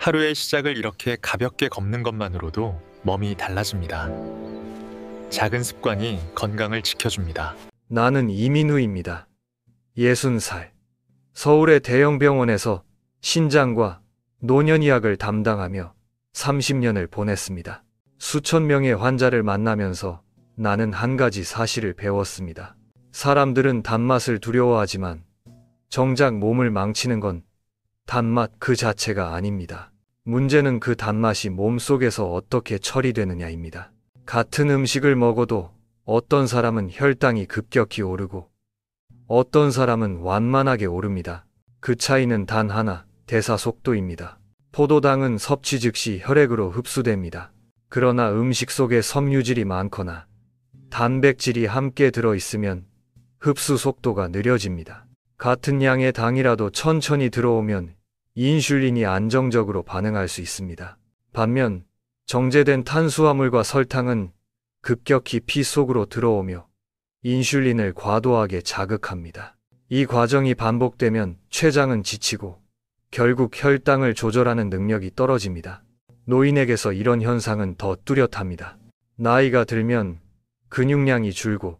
하루의 시작을 이렇게 가볍게 걷는 것만으로도 몸이 달라집니다. 작은 습관이 건강을 지켜줍니다. 나는 이민우입니다. 60살. 서울의 대형 병원에서 신장과 노년의학을 담당하며 30년을 보냈습니다. 수천 명의 환자를 만나면서 나는 한 가지 사실을 배웠습니다. 사람들은 단맛을 두려워하지만 정작 몸을 망치는 건 단맛 그 자체가 아닙니다. 문제는 그 단맛이 몸속에서 어떻게 처리되느냐입니다. 같은 음식을 먹어도 어떤 사람은 혈당이 급격히 오르고 어떤 사람은 완만하게 오릅니다. 그 차이는 단 하나, 대사 속도입니다. 포도당은 섭취 즉시 혈액으로 흡수됩니다. 그러나 음식 속에 섬유질이 많거나 단백질이 함께 들어있으면 흡수 속도가 느려집니다. 같은 양의 당이라도 천천히 들어오면 인슐린이 안정적으로 반응할 수 있습니다. 반면 정제된 탄수화물과 설탕은 급격히 피 속으로 들어오며 인슐린을 과도하게 자극합니다. 이 과정이 반복되면 췌장은 지치고 결국 혈당을 조절하는 능력이 떨어집니다. 노인에게서 이런 현상은 더 뚜렷합니다. 나이가 들면 근육량이 줄고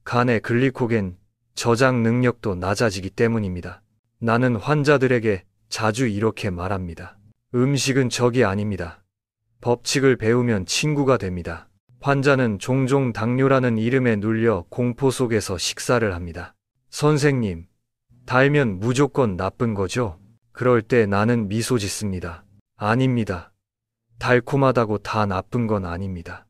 간의 글리코겐 저장 능력도 낮아지기 때문입니다. 나는 환자들에게 자주 이렇게 말합니다. 음식은 적이 아닙니다. 법칙을 배우면 친구가 됩니다. 환자는 종종 당뇨라는 이름에 눌려 공포 속에서 식사를 합니다. 선생님, 달면 무조건 나쁜 거죠? 그럴 때 나는 미소 짓습니다. 아닙니다. 달콤하다고 다 나쁜 건 아닙니다.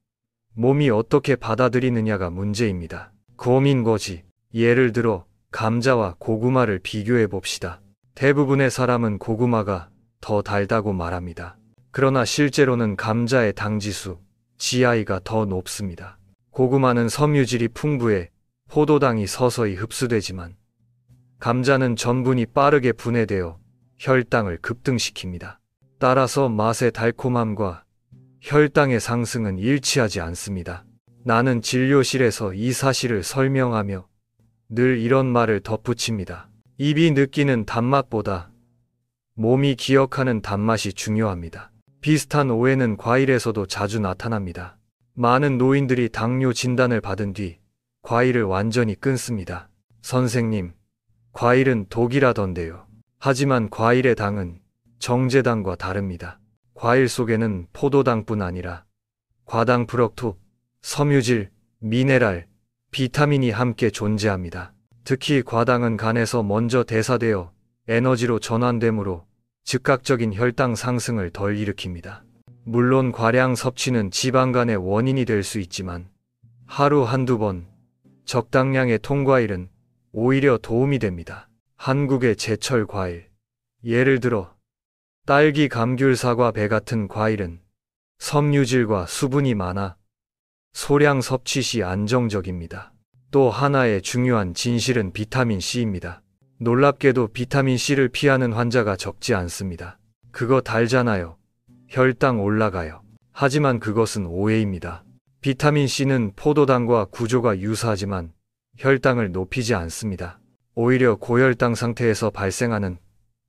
몸이 어떻게 받아들이느냐가 문제입니다. 고민 거지. 예를 들어 감자와 고구마를 비교해 봅시다. 대부분의 사람은 고구마가 더 달다고 말합니다. 그러나 실제로는 감자의 당지수, GI가 더 높습니다. 고구마는 섬유질이 풍부해 포도당이 서서히 흡수되지만 감자는 전분이 빠르게 분해되어 혈당을 급등시킵니다. 따라서 맛의 달콤함과 혈당의 상승은 일치하지 않습니다. 나는 진료실에서 이 사실을 설명하며 늘 이런 말을 덧붙입니다. 입이 느끼는 단맛보다 몸이 기억하는 단맛이 중요합니다. 비슷한 오해는 과일에서도 자주 나타납니다. 많은 노인들이 당뇨 진단을 받은 뒤 과일을 완전히 끊습니다. 선생님, 과일은 독이라던데요. 하지만 과일의 당은 정제당과 다릅니다. 과일 속에는 포도당뿐 아니라 과당 프럭토, 섬유질, 미네랄, 비타민이 함께 존재합니다. 특히 과당은 간에서 먼저 대사되어 에너지로 전환되므로 즉각적인 혈당 상승을 덜 일으킵니다. 물론 과량 섭취는 지방간의 원인이 될 수 있지만 하루 한두 번 적당량의 통과일은 오히려 도움이 됩니다. 한국의 제철 과일, 예를 들어 딸기, 감귤, 사과, 배 같은 과일은 섬유질과 수분이 많아 소량 섭취 시 안정적입니다. 또 하나의 중요한 진실은 비타민C입니다. 놀랍게도 비타민C를 피하는 환자가 적지 않습니다. 그거 달잖아요. 혈당 올라가요. 하지만 그것은 오해입니다. 비타민C는 포도당과 구조가 유사하지만 혈당을 높이지 않습니다. 오히려 고혈당 상태에서 발생하는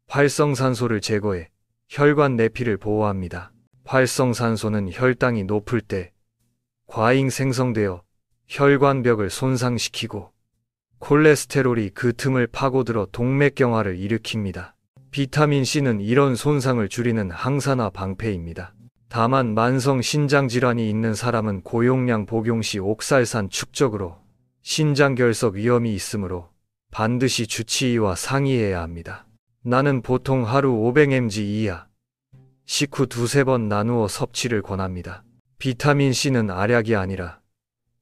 활성산소를 제거해 혈관 내피를 보호합니다. 활성산소는 혈당이 높을 때 과잉 생성되어 혈관벽을 손상시키고 콜레스테롤이 그 틈을 파고들어 동맥경화를 일으킵니다. 비타민C는 이런 손상을 줄이는 항산화 방패입니다. 다만 만성 신장질환이 있는 사람은 고용량 복용 시 옥살산 축적으로 신장결석 위험이 있으므로 반드시 주치의와 상의해야 합니다. 나는 보통 하루 500mg 이하, 식후 두세 번 나누어 섭취를 권합니다. 비타민C는 알약이 아니라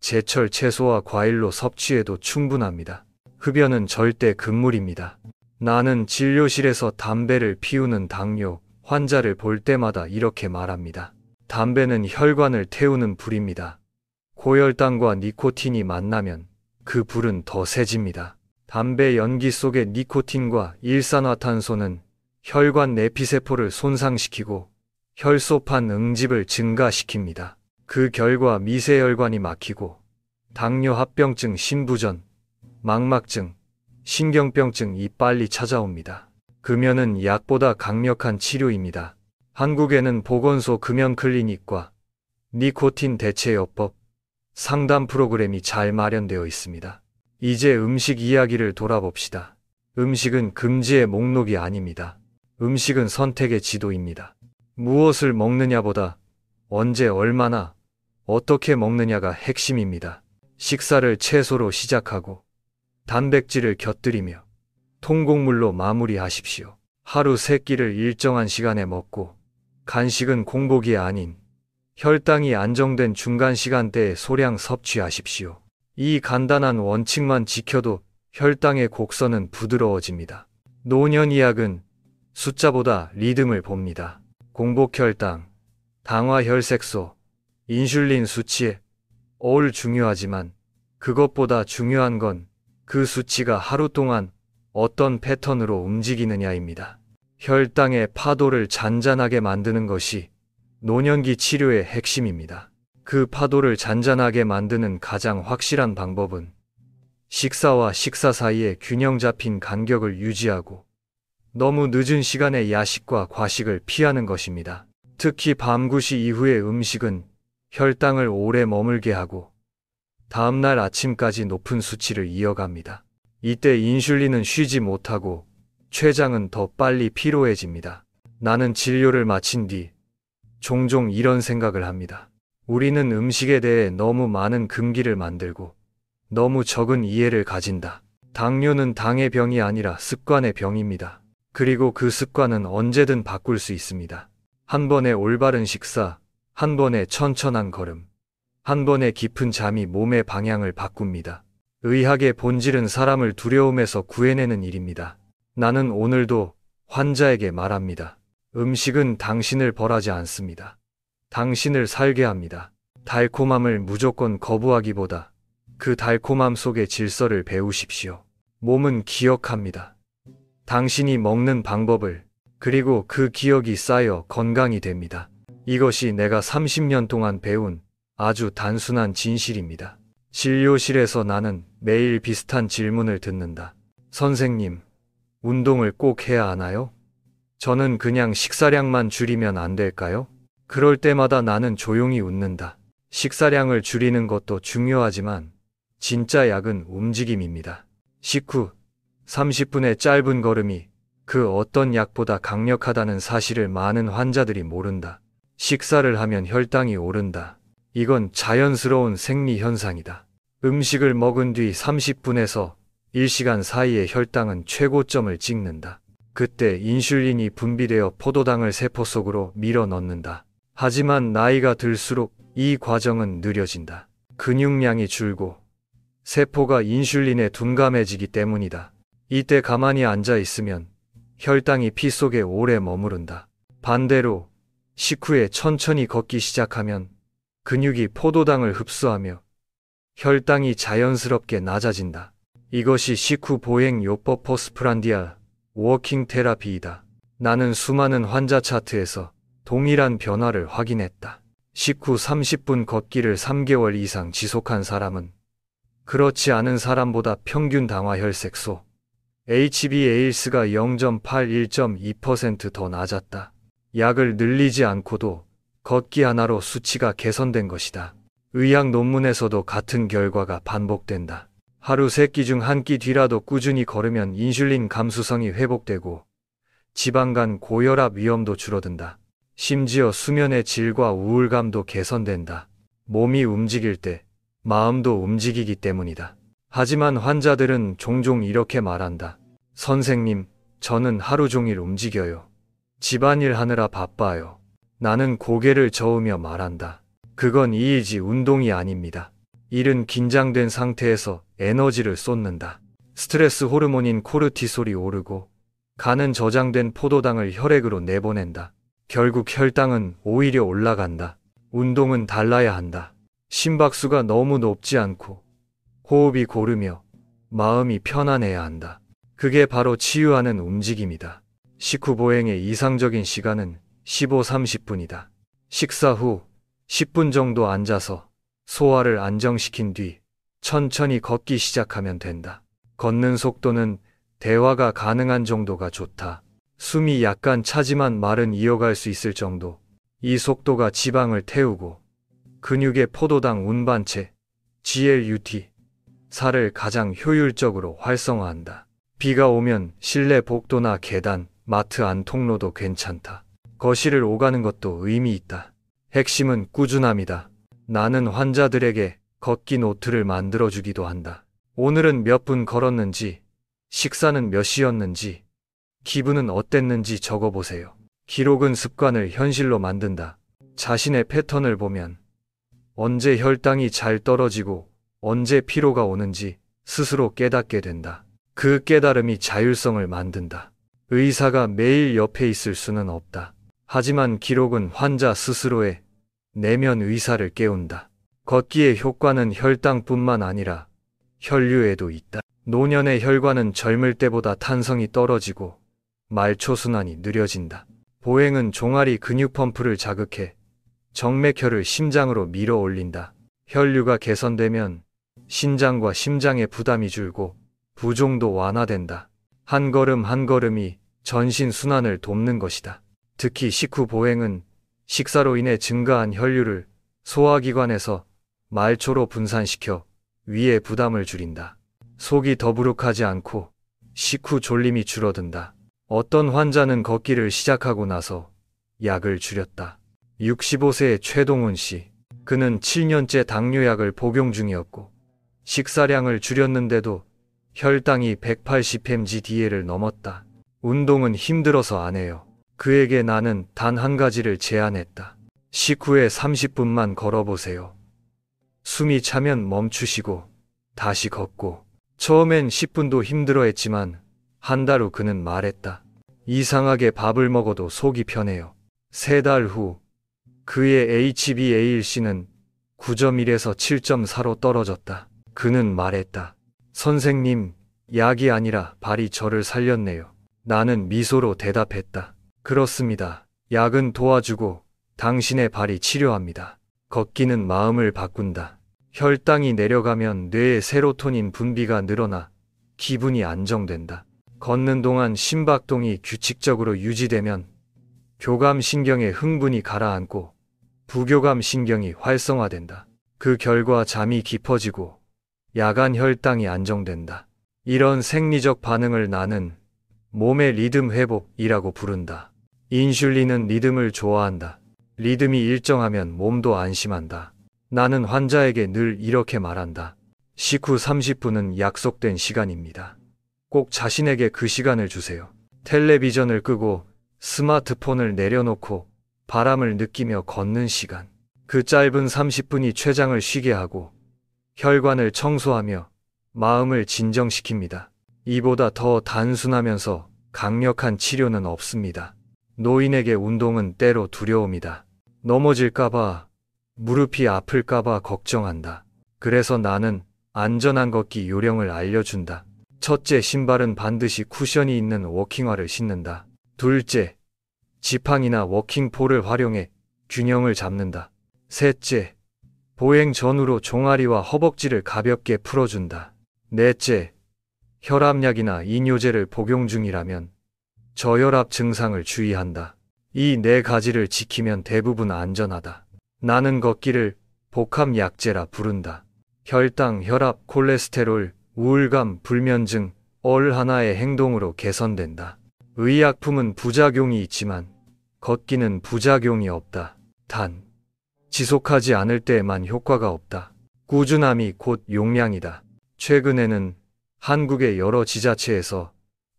제철 채소와 과일로 섭취해도 충분합니다. 흡연은 절대 금물입니다. 나는 진료실에서 담배를 피우는 당뇨 환자를 볼 때마다 이렇게 말합니다. 담배는 혈관을 태우는 불입니다. 고혈당과 니코틴이 만나면 그 불은 더 세집니다. 담배 연기 속의 니코틴과 일산화탄소는 혈관 내피세포를 손상시키고 혈소판 응집을 증가시킵니다. 그 결과 미세혈관이 막히고 당뇨 합병증, 심부전, 망막증, 신경병증이 빨리 찾아옵니다. 금연은 약보다 강력한 치료입니다. 한국에는 보건소 금연 클리닉과 니코틴 대체요법 상담 프로그램이 잘 마련되어 있습니다. 이제 음식 이야기를 돌아봅시다. 음식은 금지의 목록이 아닙니다. 음식은 선택의 지도입니다. 무엇을 먹느냐보다 언제 얼마나 어떻게 먹느냐가 핵심입니다. 식사를 채소로 시작하고 단백질을 곁들이며 통곡물로 마무리하십시오. 하루 3끼를 일정한 시간에 먹고 간식은 공복이 아닌 혈당이 안정된 중간 시간대에 소량 섭취하십시오. 이 간단한 원칙만 지켜도 혈당의 곡선은 부드러워집니다. 노년의학은 숫자보다 리듬을 봅니다. 공복혈당, 당화혈색소, 인슐린 수치에 all 중요하지만 그것보다 중요한 건 그 수치가 하루 동안 어떤 패턴으로 움직이느냐입니다. 혈당의 파도를 잔잔하게 만드는 것이 노년기 치료의 핵심입니다. 그 파도를 잔잔하게 만드는 가장 확실한 방법은 식사와 식사 사이에 균형 잡힌 간격을 유지하고 너무 늦은 시간에 야식과 과식을 피하는 것입니다. 특히 밤 9시 이후의 음식은 혈당을 오래 머물게 하고 다음날 아침까지 높은 수치를 이어갑니다. 이때 인슐린은 쉬지 못하고 췌장은 더 빨리 피로해집니다. 나는 진료를 마친 뒤 종종 이런 생각을 합니다. 우리는 음식에 대해 너무 많은 금기를 만들고 너무 적은 이해를 가진다. 당뇨는 당의 병이 아니라 습관의 병입니다. 그리고 그 습관은 언제든 바꿀 수 있습니다. 한 번의 올바른 식사, 한 번의 천천한 걸음, 한 번의 깊은 잠이 몸의 방향을 바꿉니다. 의학의 본질은 사람을 두려움에서 구해내는 일입니다. 나는 오늘도 환자에게 말합니다. 음식은 당신을 벌하지 않습니다. 당신을 살게 합니다. 달콤함을 무조건 거부하기보다 그 달콤함 속의 질서를 배우십시오. 몸은 기억합니다. 당신이 먹는 방법을, 그리고 그 기억이 쌓여 건강이 됩니다. 이것이 내가 30년 동안 배운 아주 단순한 진실입니다. 진료실에서 나는 매일 비슷한 질문을 듣는다. 선생님, 운동을 꼭 해야 하나요? 저는 그냥 식사량만 줄이면 안 될까요? 그럴 때마다 나는 조용히 웃는다. 식사량을 줄이는 것도 중요하지만 진짜 약은 움직임입니다. 식후 30분의 짧은 걸음이 그 어떤 약보다 강력하다는 사실을 많은 환자들이 모른다. 식사를 하면 혈당이 오른다. 이건 자연스러운 생리 현상이다. 음식을 먹은 뒤 30분에서 1시간 사이에 혈당은 최고점을 찍는다. 그때 인슐린이 분비되어 포도당을 세포 속으로 밀어 넣는다. 하지만 나이가 들수록 이 과정은 느려진다. 근육량이 줄고 세포가 인슐린에 둔감해지기 때문이다. 이때 가만히 앉아 있으면 혈당이 피 속에 오래 머무른다. 반대로 식후에 천천히 걷기 시작하면 근육이 포도당을 흡수하며 혈당이 자연스럽게 낮아진다. 이것이 식후 보행 요법 포스프란디아 워킹 테라피이다. 나는 수많은 환자 차트에서 동일한 변화를 확인했다. 식후 30분 걷기를 3개월 이상 지속한 사람은 그렇지 않은 사람보다 평균 당화혈색소 HbA1c가 0.8, 1.2% 더 낮았다. 약을 늘리지 않고도 걷기 하나로 수치가 개선된 것이다. 의학 논문에서도 같은 결과가 반복된다. 하루 3끼 중 1끼 뒤라도 꾸준히 걸으면 인슐린 감수성이 회복되고 지방간 고혈압 위험도 줄어든다. 심지어 수면의 질과 우울감도 개선된다. 몸이 움직일 때 마음도 움직이기 때문이다. 하지만 환자들은 종종 이렇게 말한다. 선생님, 저는 하루 종일 움직여요. 집안일 하느라 바빠요. 나는 고개를 저으며 말한다. 그건 일이지 운동이 아닙니다. 일은 긴장된 상태에서 에너지를 쏟는다. 스트레스 호르몬인 코르티솔이 오르고 간은 저장된 포도당을 혈액으로 내보낸다. 결국 혈당은 오히려 올라간다. 운동은 달라야 한다. 심박수가 너무 높지 않고 호흡이 고르며 마음이 편안해야 한다. 그게 바로 치유하는 움직임이다. 식후 보행의 이상적인 시간은 15-30분이다. 식사 후 10분 정도 앉아서 소화를 안정시킨 뒤 천천히 걷기 시작하면 된다. 걷는 속도는 대화가 가능한 정도가 좋다. 숨이 약간 차지만 말은 이어갈 수 있을 정도. 이 속도가 지방을 태우고 근육의 포도당 운반체 GLUT 살을 가장 효율적으로 활성화한다. 비가 오면 실내 복도나 계단, 마트 안 통로도 괜찮다. 거실을 오가는 것도 의미 있다. 핵심은 꾸준함이다. 나는 환자들에게 걷기 노트를 만들어주기도 한다. 오늘은 몇 분 걸었는지, 식사는 몇 시였는지, 기분은 어땠는지 적어보세요. 기록은 습관을 현실로 만든다. 자신의 패턴을 보면 언제 혈당이 잘 떨어지고 언제 피로가 오는지 스스로 깨닫게 된다. 그 깨달음이 자율성을 만든다. 의사가 매일 옆에 있을 수는 없다. 하지만 기록은 환자 스스로의 내면 의사를 깨운다. 걷기의 효과는 혈당뿐만 아니라 혈류에도 있다. 노년의 혈관은 젊을 때보다 탄성이 떨어지고 말초순환이 느려진다. 보행은 종아리 근육 펌프를 자극해 정맥혈을 심장으로 밀어 올린다. 혈류가 개선되면 신장과 심장의 부담이 줄고 부종도 완화된다. 한 걸음 한 걸음이 전신 순환을 돕는 것이다. 특히 식후 보행은 식사로 인해 증가한 혈류를 소화기관에서 말초로 분산시켜 위의 부담을 줄인다. 속이 더부룩하지 않고 식후 졸림이 줄어든다. 어떤 환자는 걷기를 시작하고 나서 약을 줄였다. 65세의 최동훈 씨. 그는 7년째 당뇨약을 복용 중이었고 식사량을 줄였는데도 혈당이 180mg/dl을 넘었다. 운동은 힘들어서 안 해요. 그에게 나는 단 한 가지를 제안했다. 식후에 30분만 걸어보세요. 숨이 차면 멈추시고 다시 걷고. 처음엔 10분도 힘들어했지만 한 달 후 그는 말했다. 이상하게 밥을 먹어도 속이 편해요. 3달 후 그의 HbA1c는 9.1에서 7.4로 떨어졌다. 그는 말했다. 선생님, 약이 아니라 발이 저를 살렸네요. 나는 미소로 대답했다. 그렇습니다. 약은 도와주고 당신의 발이 치료합니다. 걷기는 마음을 바꾼다. 혈당이 내려가면 뇌의 세로토닌 분비가 늘어나 기분이 안정된다. 걷는 동안 심박동이 규칙적으로 유지되면 교감신경의 흥분이 가라앉고 부교감신경이 활성화된다. 그 결과 잠이 깊어지고 야간 혈당이 안정된다. 이런 생리적 반응을 나는 몸의 리듬 회복이라고 부른다. 인슐린은 리듬을 좋아한다. 리듬이 일정하면 몸도 안심한다. 나는 환자에게 늘 이렇게 말한다. 식후 30분은 약속된 시간입니다. 꼭 자신에게 그 시간을 주세요. 텔레비전을 끄고 스마트폰을 내려놓고 바람을 느끼며 걷는 시간. 그 짧은 30분이 췌장을 쉬게 하고 혈관을 청소하며 마음을 진정시킵니다. 이보다 더 단순하면서 강력한 치료는 없습니다. 노인에게 운동은 때로 두려움이다. 넘어질까봐, 무릎이 아플까봐 걱정한다. 그래서 나는 안전한 걷기 요령을 알려준다. 첫째, 신발은 반드시 쿠션이 있는 워킹화를 신는다. 둘째, 지팡이나 워킹폴을 활용해 균형을 잡는다. 셋째, 보행 전후로 종아리와 허벅지를 가볍게 풀어준다. 넷째, 혈압약이나 이뇨제를 복용 중이라면 저혈압 증상을 주의한다. 이 네 가지를 지키면 대부분 안전하다. 나는 걷기를 복합약제라 부른다. 혈당, 혈압, 콜레스테롤, 우울감, 불면증, 하나의 행동으로 개선된다. 의약품은 부작용이 있지만 걷기는 부작용이 없다. 단, 지속하지 않을 때에만 효과가 없다. 꾸준함이 곧 용량이다. 최근에는 한국의 여러 지자체에서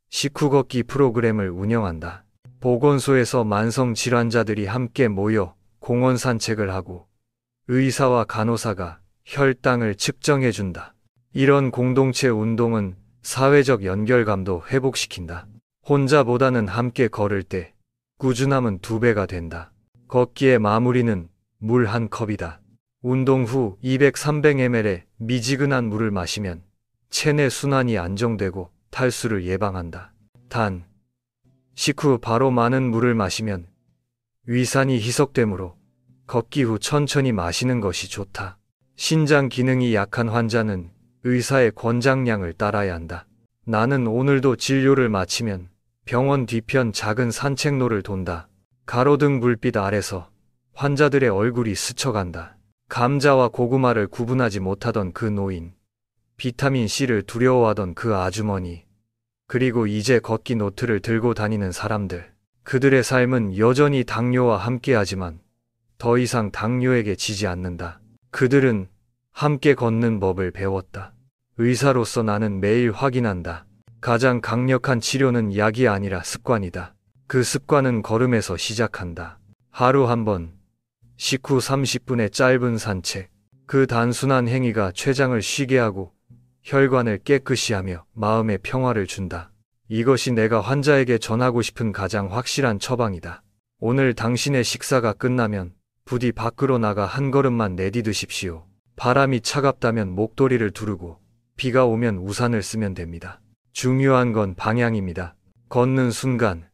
식후 걷기 프로그램을 운영한다. 보건소에서 만성 질환자들이 함께 모여 공원 산책을 하고 의사와 간호사가 혈당을 측정해준다. 이런 공동체 운동은 사회적 연결감도 회복시킨다. 혼자보다는 함께 걸을 때 꾸준함은 2배가 된다. 걷기의 마무리는 물 한 컵이다. 운동 후 200-300ml의 미지근한 물을 마시면 체내 순환이 안정되고 탈수를 예방한다. 단, 식후 바로 많은 물을 마시면 위산이 희석되므로 걷기 후 천천히 마시는 것이 좋다. 신장 기능이 약한 환자는 의사의 권장량을 따라야 한다. 나는 오늘도 진료를 마치면 병원 뒤편 작은 산책로를 돈다. 가로등 불빛 아래서 환자들의 얼굴이 스쳐간다. 감자와 고구마를 구분하지 못하던 그 노인, 비타민 C를 두려워하던 그 아주머니, 그리고 이제 걷기 노트를 들고 다니는 사람들. 그들의 삶은 여전히 당뇨와 함께하지만 더 이상 당뇨에게 지지 않는다. 그들은 함께 걷는 법을 배웠다. 의사로서 나는 매일 확인한다. 가장 강력한 치료는 약이 아니라 습관이다. 그 습관은 걸음에서 시작한다. 하루 한 번, 식후 30분의 짧은 산책. 그 단순한 행위가 췌장을 쉬게 하고 혈관을 깨끗이 하며 마음의 평화를 준다. 이것이 내가 환자에게 전하고 싶은 가장 확실한 처방이다. 오늘 당신의 식사가 끝나면 부디 밖으로 나가 한 걸음만 내디드십시오. 바람이 차갑다면 목도리를 두르고 비가 오면 우산을 쓰면 됩니다. 중요한 건 방향입니다. 걷는 순간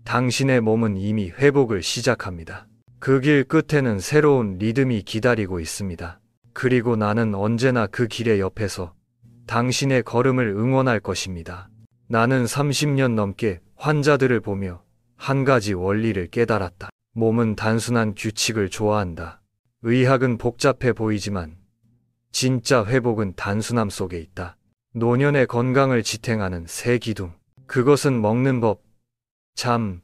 당신의 몸은 이미 회복을 시작합니다. 그 길 끝에는 새로운 리듬이 기다리고 있습니다. 그리고 나는 언제나 그 길의 옆에서 당신의 걸음을 응원할 것입니다. 나는 30년 넘게 환자들을 보며 한 가지 원리를 깨달았다. 몸은 단순한 규칙을 좋아한다. 의학은 복잡해 보이지만 진짜 회복은 단순함 속에 있다. 노년의 건강을 지탱하는 세 기둥. 그것은 먹는 법, 잠,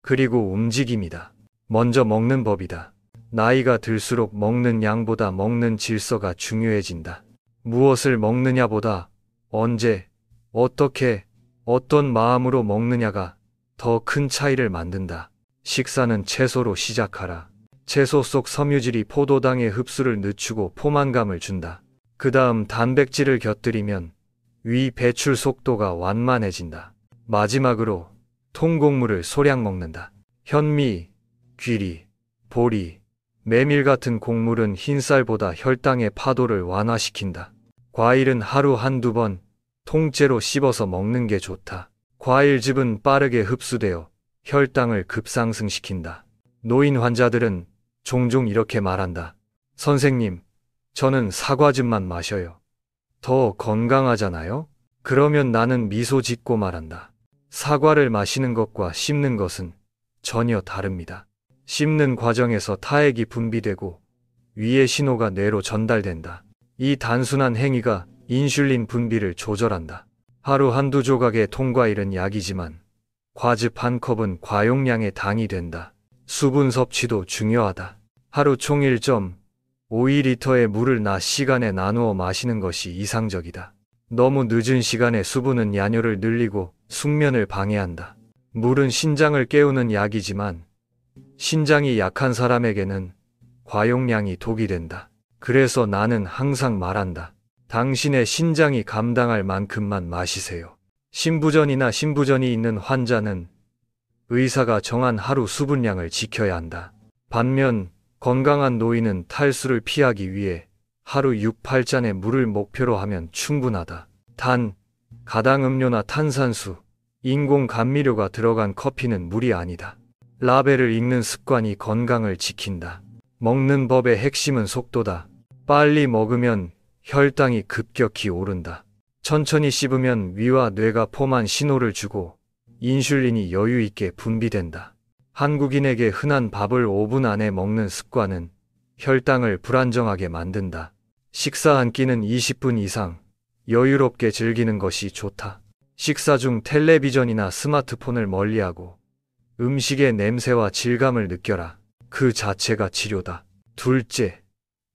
그리고 움직임이다. 먼저 먹는 법이다. 나이가 들수록 먹는 양보다 먹는 질서가 중요해진다. 무엇을 먹느냐보다 언제, 어떻게, 어떤 마음으로 먹느냐가 더 큰 차이를 만든다. 식사는 채소로 시작하라. 채소 속 섬유질이 포도당의 흡수를 늦추고 포만감을 준다. 그 다음 단백질을 곁들이면 위 배출 속도가 완만해진다. 마지막으로 통곡물을 소량 먹는다. 현미, 귀리, 보리, 메밀 같은 곡물은 흰쌀보다 혈당의 파도를 완화시킨다. 과일은 하루 한두 번 통째로 씹어서 먹는 게 좋다. 과일즙은 빠르게 흡수되어 혈당을 급상승시킨다. 노인 환자들은 종종 이렇게 말한다. 선생님, 저는 사과즙만 마셔요. 더 건강하잖아요? 그러면 나는 미소 짓고 말한다. 사과를 마시는 것과 씹는 것은 전혀 다릅니다. 씹는 과정에서 타액이 분비되고 위의 신호가 뇌로 전달된다. 이 단순한 행위가 인슐린 분비를 조절한다. 하루 한두 조각의 통과일은 약이지만 과즙 한 컵은 과용량의 당이 된다. 수분 섭취도 중요하다. 하루 총 1.52리터의 물을 낮 시간에 나누어 마시는 것이 이상적이다. 너무 늦은 시간에 수분은 야뇨를 늘리고 숙면을 방해한다. 물은 신장을 깨우는 약이지만 신장이 약한 사람에게는 과용량이 독이 된다. 그래서 나는 항상 말한다. 당신의 신장이 감당할 만큼만 마시세요. 심부전이나 신부전이 있는 환자는 의사가 정한 하루 수분량을 지켜야 한다. 반면 건강한 노인은 탈수를 피하기 위해 하루 6~8잔의 물을 목표로 하면 충분하다. 단, 가당 음료나 탄산수, 인공 감미료가 들어간 커피는 물이 아니다. 라벨을 읽는 습관이 건강을 지킨다. 먹는 법의 핵심은 속도다. 빨리 먹으면 혈당이 급격히 오른다. 천천히 씹으면 위와 뇌가 포만 신호를 주고 인슐린이 여유 있게 분비된다. 한국인에게 흔한 밥을 5분 안에 먹는 습관은 혈당을 불안정하게 만든다. 식사 한 끼는 20분 이상 여유롭게 즐기는 것이 좋다. 식사 중 텔레비전이나 스마트폰을 멀리하고 음식의 냄새와 질감을 느껴라. 그 자체가 치료다. 둘째,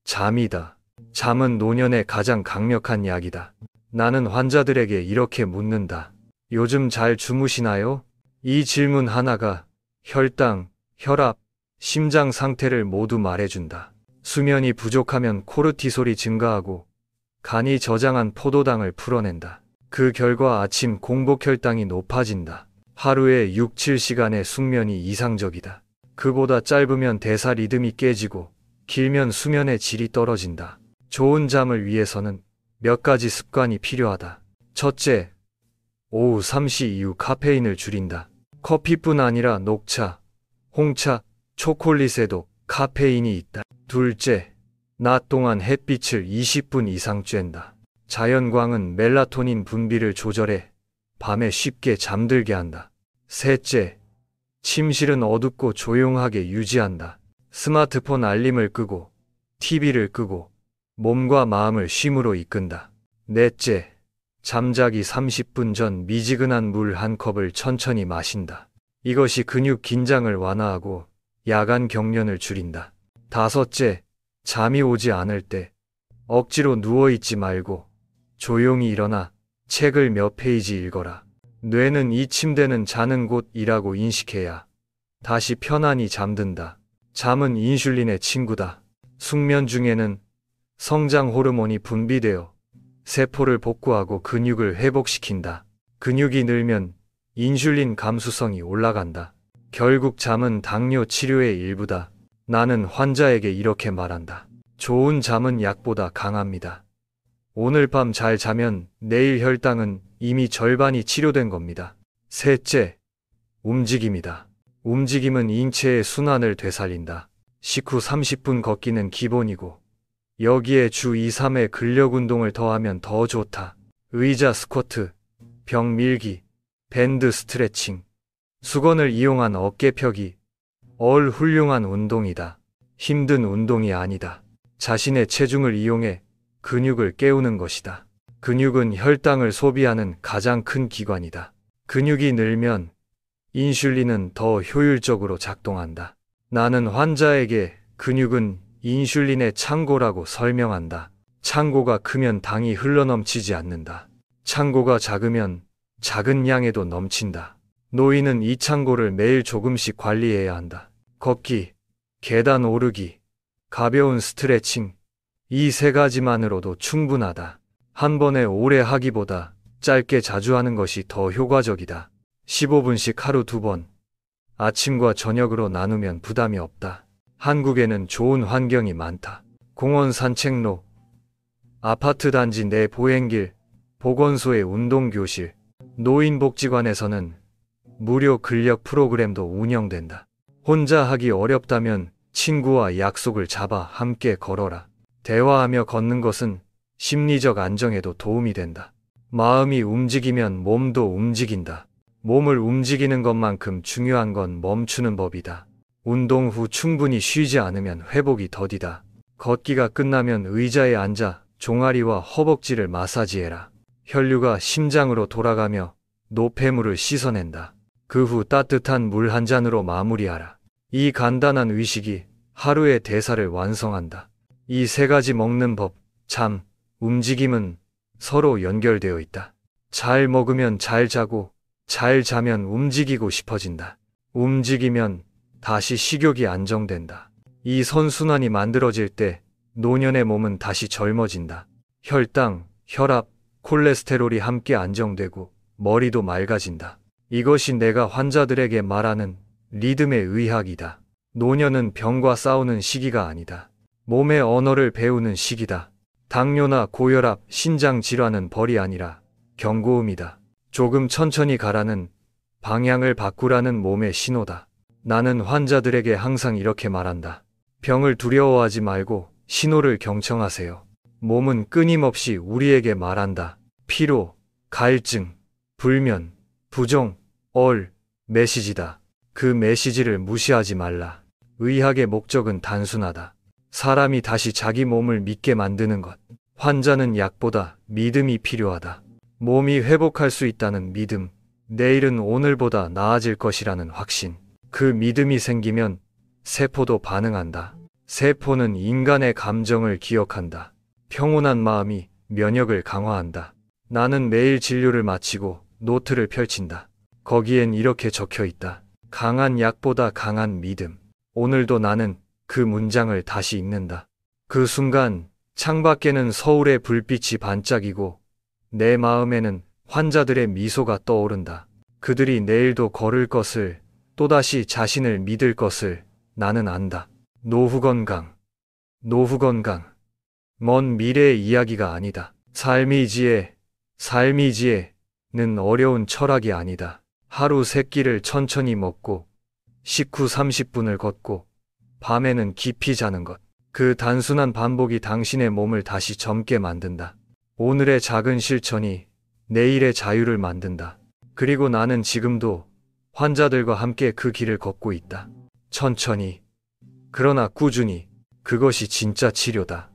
잠이다. 잠은 노년의 가장 강력한 약이다. 나는 환자들에게 이렇게 묻는다. 요즘 잘 주무시나요? 이 질문 하나가 혈당, 혈압, 심장 상태를 모두 말해준다. 수면이 부족하면 코르티솔이 증가하고 간이 저장한 포도당을 풀어낸다. 그 결과 아침 공복 혈당이 높아진다. 하루에 6~7시간의 숙면이 이상적이다. 그보다 짧으면 대사 리듬이 깨지고 길면 수면의 질이 떨어진다. 좋은 잠을 위해서는 몇 가지 습관이 필요하다. 첫째, 오후 3시 이후 카페인을 줄인다. 커피뿐 아니라 녹차, 홍차, 초콜릿에도 카페인이 있다. 둘째, 낮 동안 햇빛을 20분 이상 쬐다. 자연광은 멜라토닌 분비를 조절해 밤에 쉽게 잠들게 한다. 셋째, 침실은 어둡고 조용하게 유지한다. 스마트폰 알림을 끄고 TV를 끄고 몸과 마음을 쉼으로 이끈다. 넷째, 잠자기 30분 전 미지근한 물 한 컵을 천천히 마신다. 이것이 근육 긴장을 완화하고 야간 경련을 줄인다. 다섯째, 잠이 오지 않을 때 억지로 누워있지 말고 조용히 일어나 책을 몇 페이지 읽어라. 뇌는 이 침대는 자는 곳이라고 인식해야 다시 편안히 잠든다. 잠은 인슐린의 친구다. 숙면 중에는 성장 호르몬이 분비되어 세포를 복구하고 근육을 회복시킨다. 근육이 늘면 인슐린 감수성이 올라간다. 결국 잠은 당뇨 치료의 일부다. 나는 환자에게 이렇게 말한다. 좋은 잠은 약보다 강합니다. 오늘 밤 잘 자면 내일 혈당은 이미 절반이 치료된 겁니다. 셋째, 움직임이다. 움직임은 인체의 순환을 되살린다. 식후 30분 걷기는 기본이고 여기에 주 2, 3회 근력 운동을 더하면 더 좋다. 의자 스쿼트, 벽 밀기, 밴드 스트레칭, 수건을 이용한 어깨 펴기, 훌륭한 운동이다. 힘든 운동이 아니다. 자신의 체중을 이용해 근육을 깨우는 것이다. 근육은 혈당을 소비하는 가장 큰 기관이다. 근육이 늘면 인슐린은 더 효율적으로 작동한다. 나는 환자에게 근육은 인슐린의 창고라고 설명한다. 창고가 크면 당이 흘러넘치지 않는다. 창고가 작으면 작은 양에도 넘친다. 노인은 이 창고를 매일 조금씩 관리해야 한다. 걷기, 계단 오르기, 가벼운 스트레칭, 이 세 가지만으로도 충분하다. 한 번에 오래 하기보다 짧게 자주 하는 것이 더 효과적이다. 15분씩 하루 2번, 아침과 저녁으로 나누면 부담이 없다. 한국에는 좋은 환경이 많다. 공원 산책로, 아파트 단지 내 보행길, 보건소의 운동교실, 노인복지관에서는 무료 근력 프로그램도 운영된다. 혼자 하기 어렵다면 친구와 약속을 잡아 함께 걸어라. 대화하며 걷는 것은 심리적 안정에도 도움이 된다. 마음이 움직이면 몸도 움직인다. 몸을 움직이는 것만큼 중요한 건 멈추는 법이다. 운동 후 충분히 쉬지 않으면 회복이 더디다. 걷기가 끝나면 의자에 앉아 종아리와 허벅지를 마사지해라. 혈류가 심장으로 돌아가며 노폐물을 씻어낸다. 그 후 따뜻한 물 한 잔으로 마무리하라. 이 간단한 의식이 하루의 대사를 완성한다. 이 세 가지 먹는 법, 잠, 움직임은 서로 연결되어 있다. 잘 먹으면 잘 자고, 잘 자면 움직이고 싶어진다. 움직이면 다시 식욕이 안정된다. 이 선순환이 만들어질 때 노년의 몸은 다시 젊어진다. 혈당, 혈압, 콜레스테롤이 함께 안정되고 머리도 맑아진다. 이것이 내가 환자들에게 말하는 리듬의 의학이다. 노년은 병과 싸우는 시기가 아니다. 몸의 언어를 배우는 시기다. 당뇨나 고혈압, 신장 질환은 벌이 아니라 경고음이다. 조금 천천히 가라는, 방향을 바꾸라는 몸의 신호다. 나는 환자들에게 항상 이렇게 말한다. 병을 두려워하지 말고 신호를 경청하세요. 몸은 끊임없이 우리에게 말한다. 피로, 갈증, 불면, 부종, 메시지다. 그 메시지를 무시하지 말라. 의학의 목적은 단순하다. 사람이 다시 자기 몸을 믿게 만드는 것. 환자는 약보다 믿음이 필요하다. 몸이 회복할 수 있다는 믿음, 내일은 오늘보다 나아질 것이라는 확신. 그 믿음이 생기면 세포도 반응한다. 세포는 인간의 감정을 기억한다. 평온한 마음이 면역을 강화한다. 나는 매일 진료를 마치고 노트를 펼친다. 거기엔 이렇게 적혀 있다. 강한 약보다 강한 믿음. 오늘도 나는 그 문장을 다시 읽는다. 그 순간 창밖에는 서울의 불빛이 반짝이고 내 마음에는 환자들의 미소가 떠오른다. 그들이 내일도 걸을 것을, 또다시 자신을 믿을 것을 나는 안다. 노후 건강. 먼 미래의 이야기가 아니다. 삶이 지혜는 어려운 철학이 아니다. 하루 3끼를 천천히 먹고 식후 30분을 걷고 밤에는 깊이 자는 것. 그 단순한 반복이 당신의 몸을 다시 젊게 만든다. 오늘의 작은 실천이 내일의 자유를 만든다. 그리고 나는 지금도 환자들과 함께 그 길을 걷고 있다. 천천히, 그러나 꾸준히, 그것이 진짜 치료다.